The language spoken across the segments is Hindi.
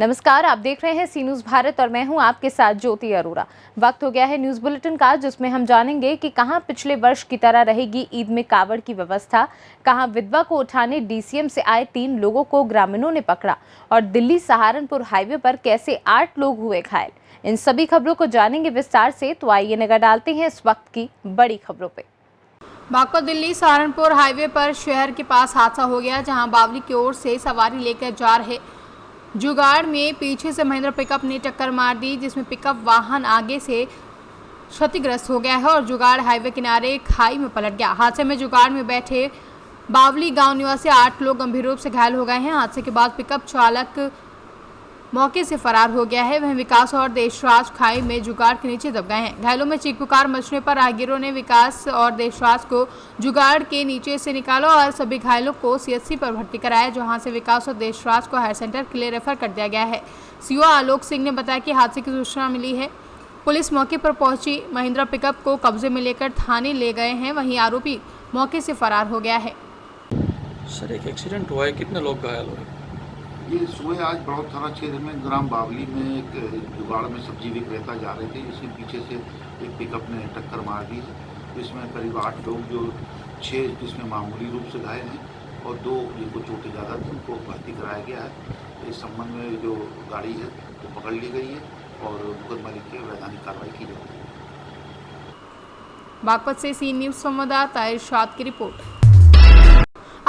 नमस्कार, आप देख रहे हैं सी न्यूज़ भारत और मैं हूं आपके साथ ज्योति अरोरा। वक्त हो गया है न्यूज़ बुलेटिन का, जिसमें हम जानेंगे कि कहां पिछले वर्ष की तरह रहेगी ईद में कावड़ की व्यवस्था, कहां विधवा को उठाने डीसीएम से आए 3 लोगों को ग्रामीणों ने पकड़ा और दिल्ली सहारनपुर हाईवे पर कैसे 8 लोग हुए घायल। इन सभी खबरों को जानेंगे विस्तार से, तो आइए नजर डालते हैं इस वक्त की बड़ी खबरों पे। बागपत दिल्ली सहारनपुर हाईवे पर शहर के पास हादसा हो गया, जहां बावली की ओर से सवारी लेकर जा रहे जुगाड़ में पीछे से महिंद्रा पिकअप ने टक्कर मार दी, जिसमें पिकअप वाहन आगे से क्षतिग्रस्त हो गया है और जुगाड़ हाईवे किनारे खाई में पलट गया। हादसे में जुगाड़ में बैठे बावली गांव निवासी 8 लोग गंभीर रूप से घायल हो गए हैं। हादसे के बाद पिकअप चालक मौके से फरार हो गया है। वहीं विकास और देशराज खाई में जुगाड़ के नीचे दब गए हैं। घायलों में चीख पुकार मचने पर राहगीरों ने विकास और देशराज को जुगाड़ के नीचे से निकाला और सभी घायलों को सीएचसी पर भर्ती कराया, जहां से विकास और देशराज को हायर सेंटर के लिए रेफर कर दिया गया है। सीओ आलोक सिंह ने बताया कि हादसे की सूचना मिली है। पुलिस मौके पर पहुंची महिंद्रा पिकअप को कब्जे में लेकर थाने ले गए हैं। वहीं आरोपी मौके से फरार हो गया है। सर, एक एक्सीडेंट हुआ है, कितने लोग घायल हुए? ये सुबह आज बड़ौद थाना क्षेत्र में ग्राम बावली में एक जुगाड़ में सब्जी विक्रेता जा रहे थे, जिसके पीछे से एक पिकअप ने टक्कर मार दी है। इसमें करीब 8 लोग, जो 6 जिसमें मामूली रूप से घायल हैं और 2 जिनको चोटें ज़्यादा थी उनको भर्ती कराया गया है। इस संबंध में जो गाड़ी है वो पकड़ ली गई है और मुकदमा लिख के वैधानिक कार्रवाई की जाएगी। बागपत से सी न्यूज़ संवाददाता इरशाद की रिपोर्ट।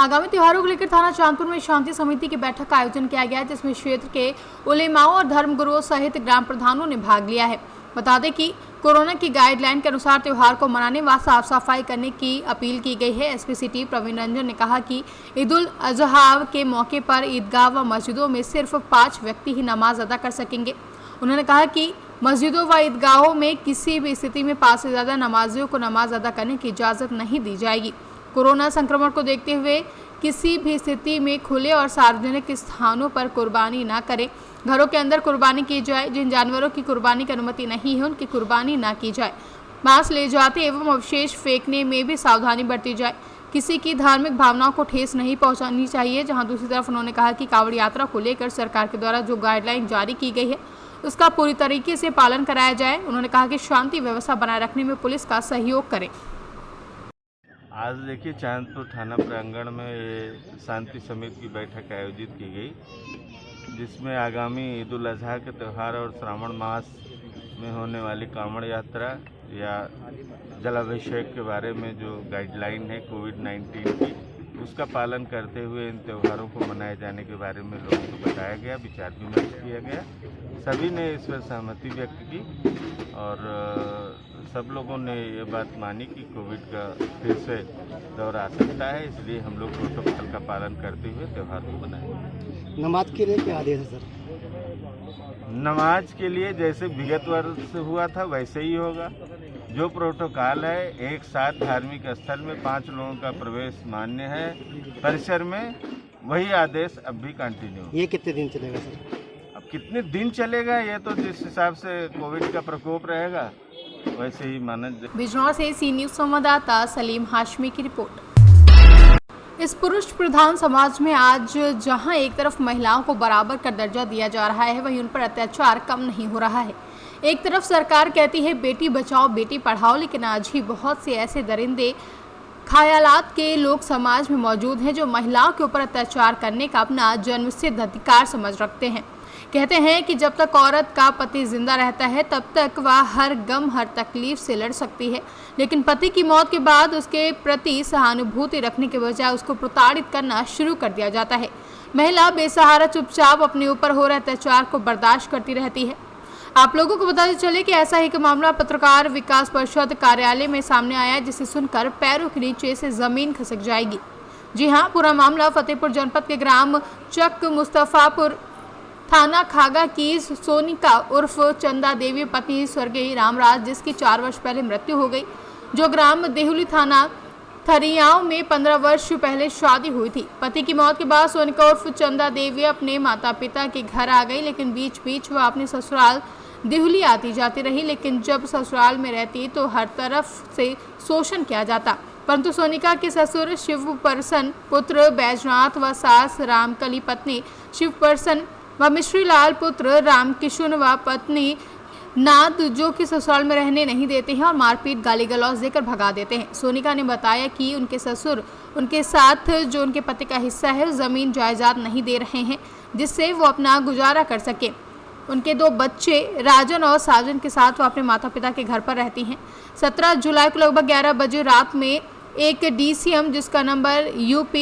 आगामी त्योहारों को लेकर थाना चांदपुर में शांति समिति की बैठक का आयोजन किया गया, जिसमें क्षेत्र के उलेमाओं और धर्मगुरुओं सहित ग्राम प्रधानों ने भाग लिया है। बता दें कि कोरोना की गाइडलाइन के अनुसार त्योहार को मनाने व साफ सफाई करने की अपील की गई है। एसपी सिटी प्रवीण रंजन ने कहा कि ईद उल अजहा के मौके पर ईदगाह व मस्जिदों में सिर्फ 5 व्यक्ति ही नमाज अदा कर सकेंगे। उन्होंने कहा कि मस्जिदों व ईदगाहों में किसी भी स्थिति में 5 से ज़्यादा नमाजियों को नमाज अदा करने की इजाज़त नहीं दी जाएगी। कोरोना संक्रमण को देखते हुए किसी भी स्थिति में खुले और सार्वजनिक स्थानों पर कुर्बानी ना करें। घरों के अंदर कुर्बानी की जाए। जिन जानवरों की कुर्बानी की अनुमति नहीं है उनकी कुर्बानी ना की जाए। मांस ले जाते एवं अवशेष फेंकने में भी सावधानी बरती जाए। किसी की धार्मिक भावनाओं को ठेस नहीं पहुंचानी चाहिए। जहां दूसरी तरफ उन्होंने कहा कि कांवड़ यात्रा को लेकर सरकार के द्वारा जो गाइडलाइन जारी की गई है उसका पूरी तरीके से पालन कराया जाए। उन्होंने कहा कि शांति व्यवस्था बनाए रखने में पुलिस का सहयोग करें। आज देखिए, चांदपुर थाना प्रांगण में ये शांति समिति की बैठक आयोजित की गई, जिसमें आगामी ईद उल अजहा के त्यौहार और श्रावण मास में होने वाली कांवड़ यात्रा या जलाभिषेक के बारे में जो गाइडलाइन है कोविड-19 की, उसका पालन करते हुए इन त्योहारों को मनाए जाने के बारे में लोगों को बताया गया, विचार विमर्श किया गया। सभी ने इस पर सहमति व्यक्त की और सब लोगों ने ये बात मानी कि कोविड का फिर से दौर आ सकता है, इसलिए हम लोग प्रोटोकॉल का पालन करते हुए त्यौहार को मनाएंगे। नमाज के लिए क्या आदेश है सर? नमाज के लिए जैसे विगत वर्ष हुआ था वैसे ही होगा। जो प्रोटोकॉल है, एक साथ धार्मिक स्थल में 5 लोगों का प्रवेश मान्य है परिसर में, वही आदेश अब भी कंटिन्यू। ये कितने दिन चलेगा सर? अब कितने दिन चलेगा ये तो जिस हिसाब से कोविड का प्रकोप रहेगा वैसे ही माना। बिजनौर से सी न्यूज़ संवाददाता सलीम हाशमी की रिपोर्ट। इस पुरुष प्रधान समाज में आज जहां एक तरफ महिलाओं को बराबर का दर्जा दिया जा रहा है, वहीं उन पर अत्याचार कम नहीं हो रहा है। एक तरफ सरकार कहती है बेटी बचाओ बेटी पढ़ाओ, लेकिन आज ही बहुत से ऐसे दरिंदे ख्यालात के लोग समाज में मौजूद हैं जो महिलाओं के ऊपर अत्याचार करने का अपना जन्मसिद्ध अधिकार समझ रखते हैं। कहते हैं कि जब तक औरत का पति जिंदा रहता है तब तक वह हर गम हर तकलीफ से लड़ सकती है, लेकिन पति की मौत के बाद उसके प्रति सहानुभूति रखने के बजाय उसको प्रताड़ित करना शुरू कर दिया जाता है। महिला बेसहारा चुपचाप अपने ऊपर हो रहे अत्याचार को बर्दाश्त करती रहती है। आप लोगों को बताते चले कि ऐसा ही एक मामला पत्रकार विकास परिषद कार्यालय में सामने आया, जिसे सुनकर पैरों के नीचे से जमीन खिसक जाएगी। जी हाँ, पूरा मामला फतेहपुर जनपद के ग्राम चक मुस्तफापुर थाना खागा की सोनिका उर्फ चंदा देवी पति स्वर्गीय रामराज, जिसकी 4 वर्ष पहले मृत्यु हो गई, जो ग्राम देहुली थाना थरियाओं में 15 वर्ष पहले शादी हुई थी। पति की मौत के बाद सोनिका उर्फ चंदा देवी अपने माता पिता के घर आ गई, लेकिन बीच बीच वह अपने ससुराल देहुली आती जाती रही। लेकिन जब ससुराल में रहती तो हर तरफ से शोषण किया जाता। परंतु सोनिका के ससुर शिव परसन पुत्र बैजनाथ व सास रामकली पत्नी शिव परसन व मिश्री लाल पुत्र रामकिशुन व पत्नी नाद जो कि ससुराल में रहने नहीं देते हैं और मारपीट गाली गलौज देकर भगा देते हैं। सोनिका ने बताया कि उनके ससुर उनके साथ जो उनके पति का हिस्सा है ज़मीन जायदाद नहीं दे रहे हैं जिससे वो अपना गुजारा कर सके। उनके 2 बच्चे राजन और साजन के साथ वो अपने माता पिता के घर पर रहती हैं। 17 जुलाई को लगभग 11 बजे रात में एक DCM जिसका नंबर UP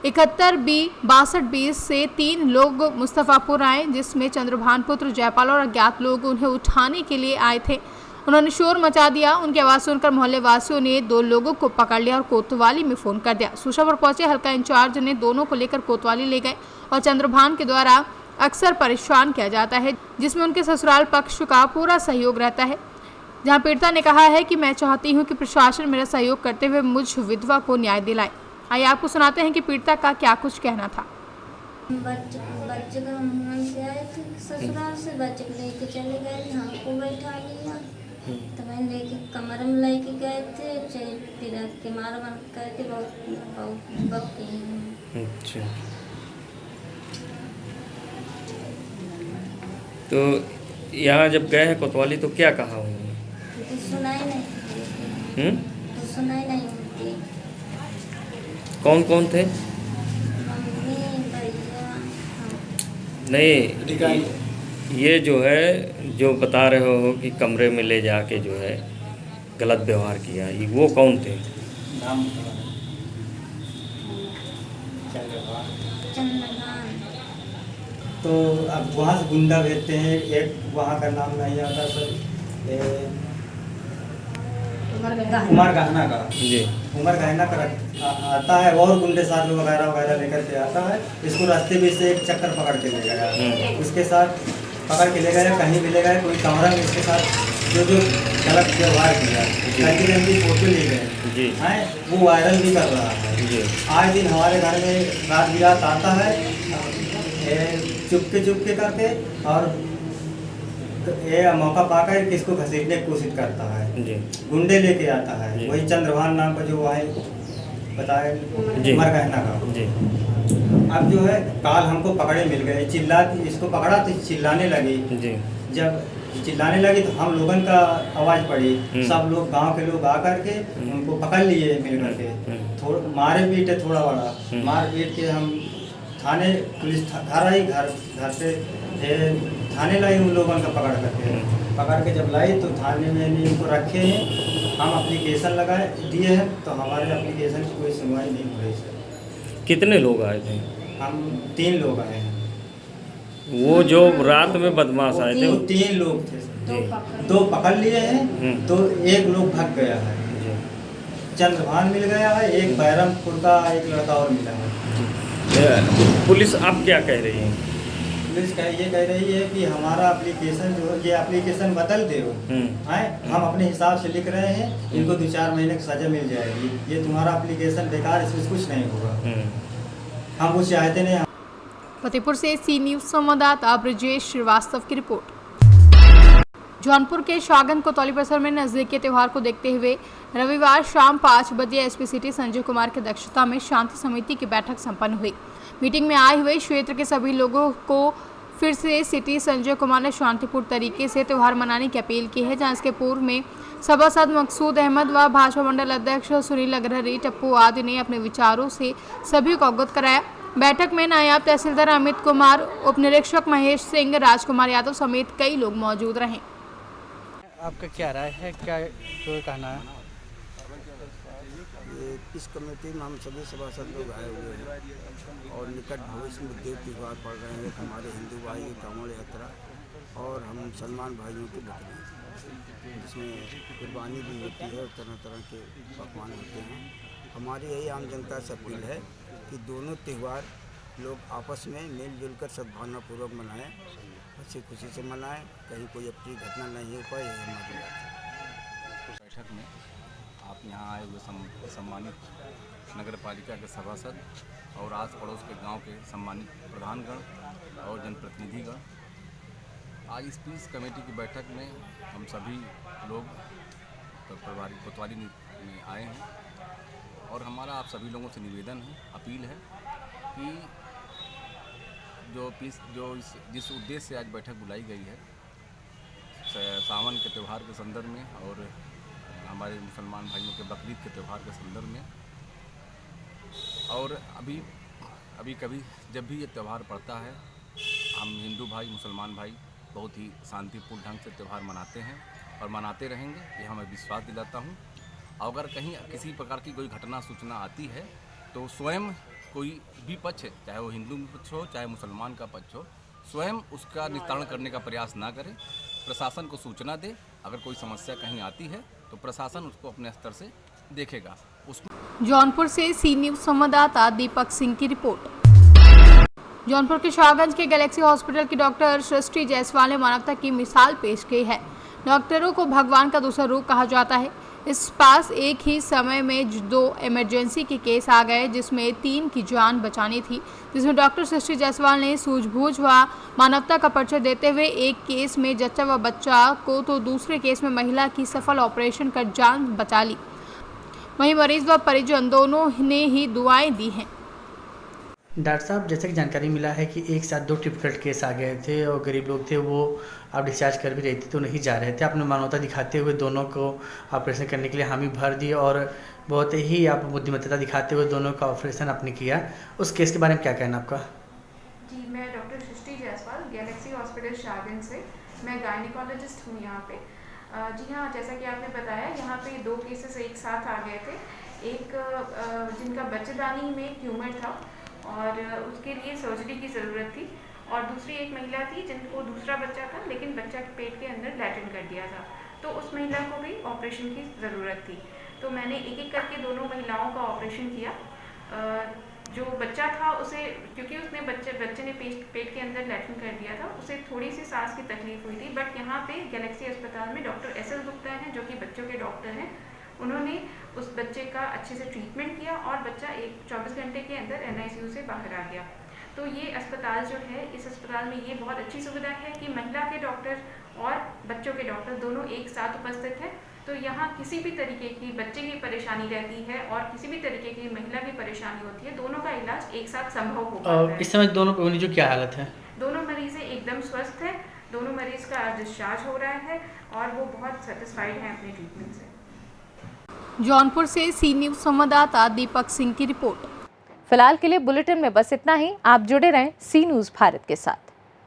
71B6220 से 3 लोग मुस्तफ़ापुर आए, जिसमें चंद्रभान पुत्र जयपाल और अज्ञात लोग उन्हें उठाने के लिए आए थे। उन्होंने शोर मचा दिया। उनकी आवाज़ सुनकर मोहल्ले वासियों ने 2 लोगों को पकड़ लिया और कोतवाली में फ़ोन कर दिया। सूचना पर पहुंचे हल्का इंचार्ज ने दोनों को लेकर कोतवाली ले गए और चंद्रभान के द्वारा अक्सर परेशान किया जाता है, जिसमें उनके ससुराल पक्ष का पूरा सहयोग रहता है। जहां पीड़िता ने कहा है कि मैं चाहती हूं कि प्रशासन मेरा सहयोग करते हुए मुझ विधवा को न्याय दिलाए। आइए आपको सुनाते हैं कि पीड़िता का क्या कुछ कहना था। बच्चे का हम वहीं से आए थे ससुराल से, बच्चे को लेके चले गए थे, हमको बैठा लिया तो मैं लेके कमरे में लेके गए थे, फिर के मारा मन करके बहुत वक्त किए। अच्छा, तो यहाँ जब गए हैं कोतवाली तो क्या कहा उन्होंने? तो सुनाई नहीं, तो सुनाई नहीं होती। कौन कौन थे? मम्मी भैया नहीं, ये जो है जो बता रहे हो कि कमरे में ले जाके जो है गलत व्यवहार किया, ये वो कौन थे? चंद्रभान। तो अब वहाँ से गुंडा भेजते हैं, एक वहाँ का नाम नहीं आता सर, उमर गहना का जी, उमर गहना का आता है और गुंडे साथ वगैरह वगैरह लेकर के आता है। इसको रास्ते में से एक चक्कर पकड़ के ले गया, उसके साथ पकड़ के ले गया, कहीं भी ले गया, कोई कमरा में इसके साथ जो गलत व्यवहार किया, लड़की फोटो ले गए हैं, वो वायरल भी कर रहा है। आए दिन हमारे घर में रात बिरात आता है चुपके करके और ये मौका पाकर किसको घसीटने की कोशिश करता है, गुंडे लेके आता है। वही चंद्रभान नाम का जो है बताए उमर गहना का। अब जो है काल हमको पकड़े मिल गए, इसको पकड़ा तो चिल्लाने लगी। जब चिल्लाने लगी तो हम लोगों का आवाज़ पड़ी, सब लोग गांव के लोग आकर के उनको पकड़ लिए मिल करके, थोड़ा मारे पीटे, थोड़ा बड़ा मार पीट के हम थाने पुलिस घर आई, घर से थाने लाई उन लोगों का पकड़ के जब लाई तो थाने में इनको रखे हैं। हम एप्लीकेशन लगाए दिए हैं तो हमारे एप्लीकेशन की कोई सुनवाई नहीं हो रही सर। कितने लोग आए थे? हम 3 लोग आए हैं। वो जो रात में बदमाश आए थे? 3 लोग थे सर, 2 पकड़ लिए हैं तो 1 लोग भाग गया है, चंद्रभान मिल गया है, एक बैरमपुर का एक लड़का और मिला है। पुलिस आप क्या कह रही है? पुलिस ये कह रही है कि हमारा एप्लीकेशन जो ये एप्लीकेशन बदल दे हैं, हम अपने हिसाब से लिख रहे हैं, इनको 2-4 महीने की सज़ा मिल जाएगी, ये तुम्हारा एप्लीकेशन बेकार, इसमें कुछ नहीं होगा, हम कुछ चाहते नहीं। फतेहपुर से सी न्यूज़ संवाददाता ब्रजेश श्रीवास्तव की रिपोर्ट। जौनपुर के शागन कोतवाली परिसर में नजदीकी त्यौहार को देखते हुए रविवार शाम 5 बजे एसपी सिटी संजय कुमार की अध्यक्षता में शांति समिति की बैठक संपन्न हुई। मीटिंग में आए हुए क्षेत्र के सभी लोगों को फिर से सिटी संजय कुमार ने शांतिपूर्ण तरीके से त्यौहार मनाने की अपील की है, जहां इसके पूर्व में सभासद मकसूद अहमद व भाजपा मंडल अध्यक्ष सुनील अग्रहरी टप्पू आदि ने अपने विचारों से सभी को अवगत कराया। बैठक में नायब तहसीलदार अमित कुमार, उप निरीक्षक महेश सिंह, राजकुमार यादव समेत कई लोग मौजूद रहे। आपका क्या राय है, क्या तो कहना है? इस कमेटी में हम सभी सभासद लोग आए हुए हैं और निकट भविष्य में देव त्यौहार पड़ रहे हैं, हमारे हिंदू भाई की कांवड़ यात्रा और हम मुसलमान भाइयों की बकरी, जिसमें कुर्बानी भी होती है और तरह तरह के पकवान होते हैं। हमारी यही आम जनता से अपील है कि दोनों त्यौहार लोग आपस में मिलजुल कर सद्भावनापूर्वक मनाएं, अच्छी खुशी से मनाएं, कहीं कोई अप्रिय घटना नहीं हो पाए, यही हमारी बात है। बैठक में आप यहाँ आए हुए सम्मानित नगर पालिका के सभासद और आस पड़ोस के गांव के सम्मानित प्रधानगण और जनप्रतिनिधिगण, आज इस पीस कमेटी की बैठक में हम सभी लोग पारिवारिक कोतवाली में आए हैं और हमारा आप सभी लोगों से निवेदन है, अपील है कि जिस उद्देश्य से आज बैठक बुलाई गई है सावन के त्यौहार के संदर्भ में और हमारे मुसलमान भाइयों के बकरीद के त्यौहार के संदर्भ में, और अभी कभी जब भी ये त्यौहार पड़ता है हम हिंदू भाई मुसलमान भाई बहुत ही शांतिपूर्ण ढंग से त्यौहार मनाते हैं और मनाते रहेंगे, ये हमें विश्वास दिलाता हूँ। अगर कहीं किसी प्रकार की कोई घटना सूचना आती है तो स्वयं कोई भी पक्ष, चाहे वो हिंदू पक्ष हो चाहे मुसलमान का पक्ष हो, स्वयं उसका निस्तारण करने का प्रयास ना करे, प्रशासन को सूचना दे। अगर कोई समस्या कहीं आती है तो प्रशासन उसको अपने स्तर से देखेगा। जौनपुर से सी न्यूज़ संवाददाता दीपक सिंह की रिपोर्ट। जौनपुर के शाहगंज के गैलेक्सी हॉस्पिटल की डॉक्टर सृष्टि जायसवाल ने मानवता की मिसाल पेश की है। डॉक्टरों को भगवान का दूसरा रूप कहा जाता है। इस पास एक ही समय में 2 इमरजेंसी के केस आ गए जिसमें 3 की जान बचानी थी, जिसमें डॉक्टर सृष्टि जायसवाल ने सूझबूझ व मानवता का परिचय देते हुए एक केस में जच्चा व बच्चा को तो दूसरे केस में महिला की सफल ऑपरेशन कर जान बचा ली। वहीं मरीज व परिजन दोनों ने ही दुआएं दी हैं। डॉक्टर साहब, जैसे कि जानकारी मिला है कि एक साथ 2 डिफिकल्ट केस आ गए थे और गरीब लोग थे, वो आप डिस्चार्ज कर भी रही थी तो नहीं जा रहे थे। आपने मानवता दिखाते हुए दोनों को ऑपरेशन करने के लिए हामी भर दी और बहुत ही आप बुद्धिमत्ता दिखाते हुए दोनों का ऑपरेशन आपने किया। उस केस के बारे में क्या कहना आपका? जी, मैं डॉक्टर सृष्टि जायसवाल गैलेक्सी हॉस्पिटल शाहगंज से, मैं गायनिकोलॉजिस्ट हूँ यहाँ पे। जी हाँ, जैसा कि आपने बताया, यहाँ पे 2 केसेस एक साथ आ गए थे। एक जिनका बच्चेदानी में ट्यूमर था और उसके लिए सर्जरी की ज़रूरत थी, और दूसरी एक महिला थी जिनको दूसरा बच्चा था लेकिन बच्चा के पेट के अंदर लैटिन कर दिया था, तो उस महिला को भी ऑपरेशन की ज़रूरत थी। तो मैंने एक एक करके दोनों महिलाओं का ऑपरेशन किया। जो बच्चा था उसे, क्योंकि उसने बच्चे ने पेट के अंदर लैटिन कर दिया था, उसे थोड़ी सी सांस की तकलीफ हुई थी, बट यहाँ पे गैलेक्सी अस्पताल में डॉक्टर एस.एस. गुप्ता हैं जो कि बच्चों के डॉक्टर हैं। उन्होंने उस बच्चे का अच्छे से ट्रीटमेंट किया और बच्चा 24 घंटे के अंदर NICU से बाहर आ गया। तो ये अस्पताल जो है, इस अस्पताल में ये बहुत अच्छी सुविधा है कि महिला के डॉक्टर और बच्चों के डॉक्टर दोनों एक साथ उपस्थित हैं। तो यहाँ किसी भी तरीके की बच्चे की परेशानी रहती है और किसी भी तरीके की महिला की परेशानी होती है, दोनों का इलाज एक साथ संभव हो पाता है। इस समय दोनों मरीजों की क्या हालत है? दोनों मरीज़ एकदम स्वस्थ हैं, दोनों मरीज़ का डिस्चार्ज हो रहा है और वो बहुत सेटिस्फाइड हैं अपने ट्रीटमेंट से। जौनपुर से सी न्यूज़ संवाददाता दीपक सिंह की रिपोर्ट। फिलहाल के लिए बुलेटिन में बस इतना ही। आप जुड़े रहें सी न्यूज़ भारत के साथ।